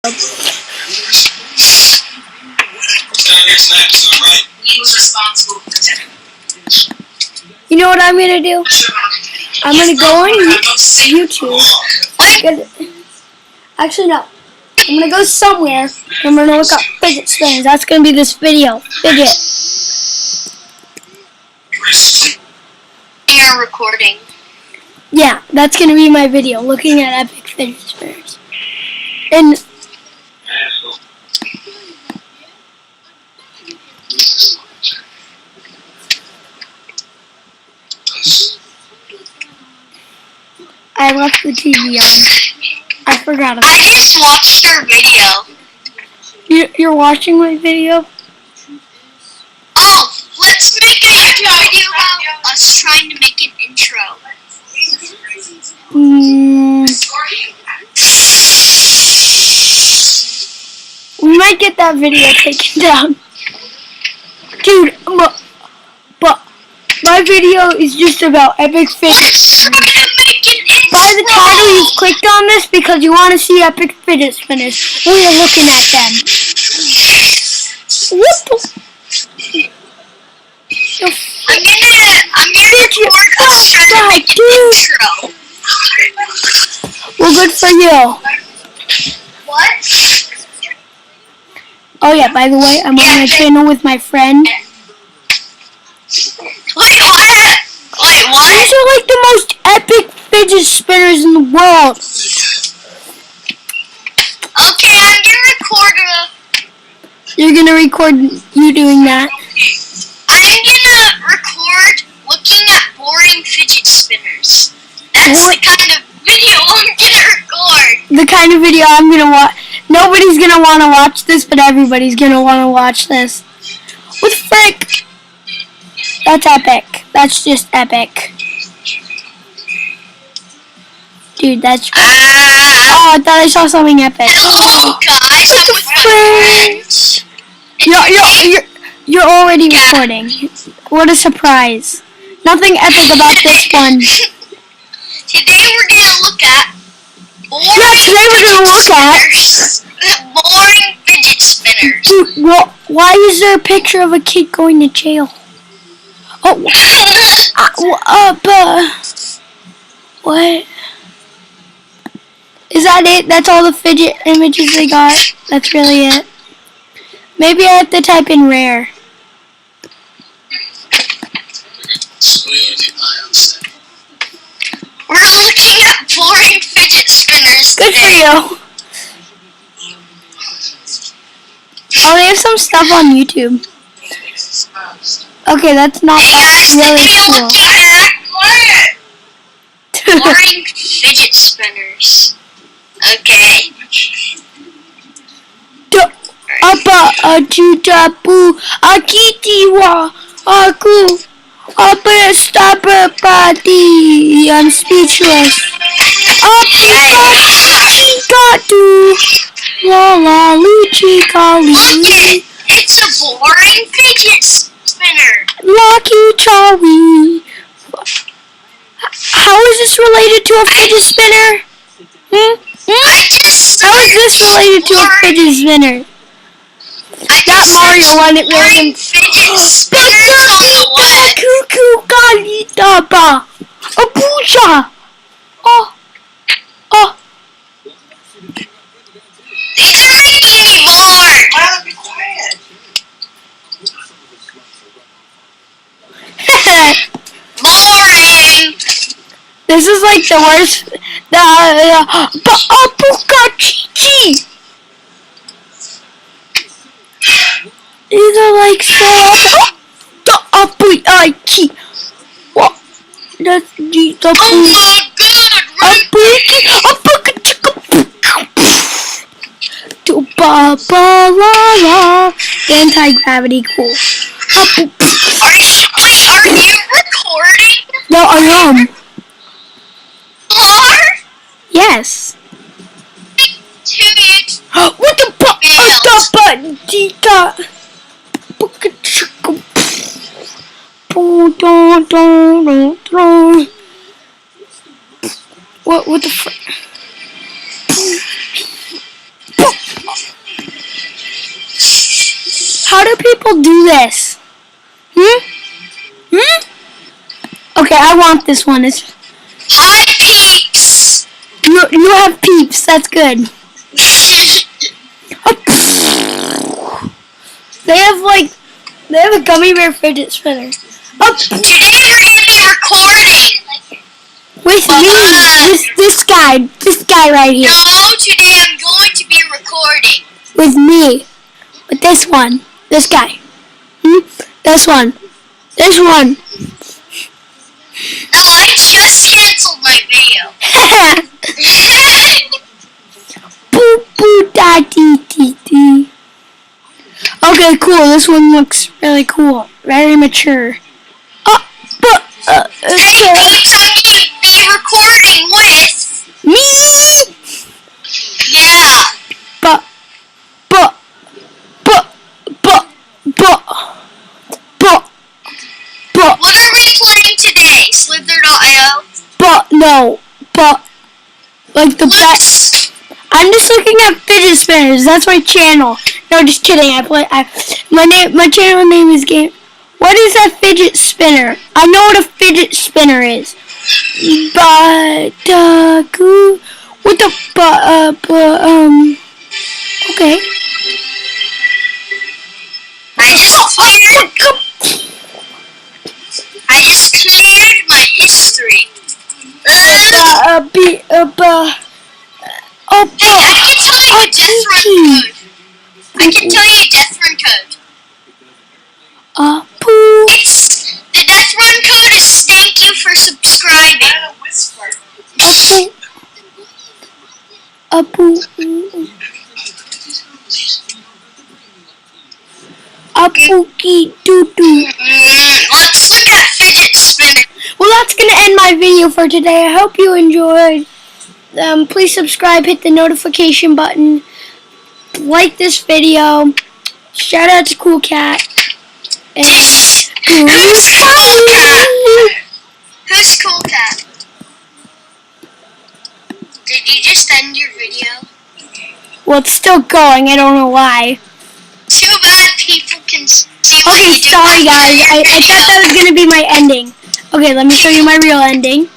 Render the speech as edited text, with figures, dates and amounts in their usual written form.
You know what I'm gonna do? I'm gonna go on YouTube. Actually, no. I'm gonna go somewhere. I'm gonna look up fidget spinners. That's gonna be this video. Fidget. You're recording. Yeah, that's gonna be my video. Looking at epic fidget spinners. And I left the TV on. I forgot about it. I just watched your video. You're watching my video? Oh, let's make a YouTube video about us trying to make an intro. We might get that video taken down. Dude, but my video is just about epic fidget spinners. By the title, you've clicked on this because you want to see epic fidget spinners. We are looking at them. What the? I'm gonna record us trying to make an intro. Well, good for you. What? Oh yeah, by the way, I'm on a channel with my friend. Wait, what? Wait, what? These are like the most epic fidget spinners in the world. Okay, I'm gonna record You're gonna record you doing that? I'm gonna record looking at boring fidget spinners. That's the kind of video I'm gonna record. The kind of video I'm gonna watch. Nobody's gonna want to watch this, but everybody's gonna want to watch this. What the frick? That's epic. That's just epic. Dude, that's... Oh, I thought I saw something epic. Hello, guys. I'm with my friends. You're already recording. What a surprise. Nothing epic about this one. Today we're gonna look at boring fidget spinners. Dude, why is there a picture of a kid going to jail? Oh, what? Is that it? That's all the fidget images they got? That's really it? Maybe I have to type in rare. We're looking at boring fidget spinners Good today. for you. Oh, they have some stuff on YouTube. Okay, that's not really cool. Boring fidget spinners. Okay. Apa ajutapu akitiwa aku apa stubber party. I'm speechless. Apikatu la luchi kali. Look, it's a boring fidget spinner. Lucky Charlie. How is this related to a fidget spinner? How is this related to a fidget spinner? That Mario one, it really fidget spinners on the web. Cuckoo Kalitaba. Apusha. Oh. These are making me bored. Be quiet. Boring. This is like the worst. Apukachichi. These are like so. The apukachi. What? That's the Oh my god, to ba ba la la. Anti-gravity cool. Are you recording? No, I am. Are? Yes. What the What the frick? How do people do this? Okay, I want this one. It's Hi, peeps. you have peeps. That's good. They have a gummy bear fidget spinner. Today we're gonna be recording. With me, this guy right here. No, today I'm going to be recording. With me, with this guy. This one. Oh, I just canceled my video. Boo boo da dee dee dee. Okay, cool. This one looks really cool. Very mature. Hey, peeps, I'm gonna be recording with me. Yeah. But. What are we playing today? Slither.io? Like the best. I'm just looking at fidget spinners. That's my channel. No, just kidding. My channel name is Game. What is a fidget spinner? I know what a fidget spinner is. But what the okay. I just cleared my history. Hey, I can tell you death run code. Poo. The death run code is thank you for subscribing. Pookie doo doo. Let's look at fidget spinner. Well, that's gonna end my video for today. I hope you enjoyed. Please subscribe, hit the notification button, like this video. Shout out to Cool Cat. And Who's Cool Cat? Who's Cool Cat? Did you just end your video? Well, it's still going. I don't know why. Too bad people can see what Okay, you do. sorry guys. I thought that was gonna be my ending. Okay, let me show you my real ending.